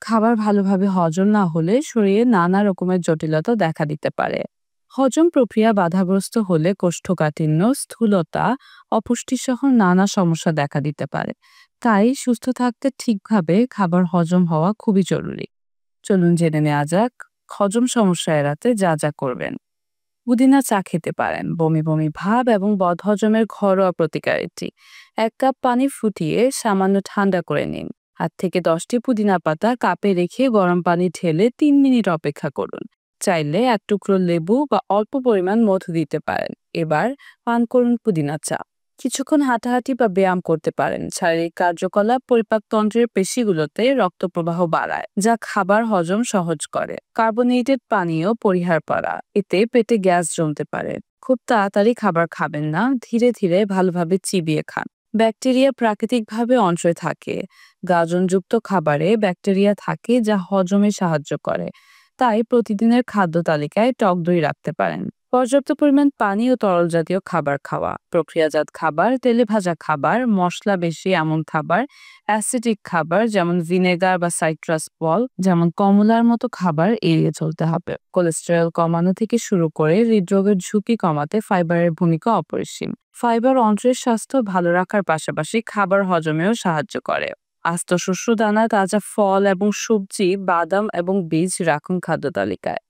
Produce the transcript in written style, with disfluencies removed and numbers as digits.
খাবার ভালোভাবে হজম না হলে শরীরে নানা রকমের জটিলতা দেখা দিতে পারে। হজম প্রক্রিয়া বাধাগ্রস্ত হলে কোষ্ঠকাঠিন্য, স্থূলতা, অপুষ্টিসহ নানা সমস্যা দেখা দিতে পারে। তাই সুস্থ থাকতে ঠিকভাবে খাবার হজম হওয়া খুবই জরুরি। চলুন জেনে নেওয়া যাক হজম সমস্যা এড়াতে যা যা করবেন। পুদিনা চা খেতে পারেন। বমি বমি ভাব এবং বদহজমের ঘরোয়া প্রতিকার এটি। 1 কাপ পানি ফুটিয়ে সামান্য ঠান্ডা করে নিন। 8 থেকে 10টি পুদিনা পাতা কাপে রেখে গরম পানি ঢেলে 3 মিনিট অপেক্ষা করুন। চাইলে 1 টুকরো লেবু বা অল্প পরিমাণ মধু দিতে পারেন। এবার পান করুন পুদিনা চা। কিছুক্ষণ হাঁটাহাঁটি বা ব্যায়াম করতে পারেন। শারীরিক কার্যকলাপ পরিপাকতন্ত্রের পেশিগুলোতে রক্ত প্রবাহ বাড়ায়, যা খাবার হজম সহজ করে। কার্বোনেটেড পানীয় পরিহার করা, এতে পেটে গ্যাস জমতে পারে। খুব তাড়াতাড়ি খাবার খাবেন না, ধীরে ধীরে ভালোভাবে চিবিয়ে খান। ব্যাকটেরিয়া প্রাকৃতিকভাবে অন্ত্রে থাকে। গাজনযুক্ত খাবারে ব্যাকটেরিয়া থাকে যা হজমে সাহায্য করে। তাই প্রতিদিনের খাদ্য তালিকায় টক দই রাখতে পারেন। পর্যাপ্ত পরিমাণ পানি ও তরল জাতীয় খাবার খাওয়া, প্রক্রিয়াজাত খাবার, তেলে ভাজা খাবার, মশলা বেশি এমন খাবার, অ্যাসিডিক খাবার যেমন ভিনেগার বা সাইট্রাস ফল যেমন কমলার মতো খাবার এড়িয়ে চলতে হবে। কোলেস্টেরল কমানো থেকে শুরু করে হৃদরোগের ঝুঁকি কমাতে ফাইবারের ভূমিকা অপরিসীম। ফাইবার অন্ত্রের স্বাস্থ্য ভালো রাখার পাশাপাশি খাবার হজমেও সাহায্য করে। আস্ত শস্য দানা, তাজা ফল এবং সবজি, বাদাম এবং বীজ রাখুন খাদ্য তালিকায়।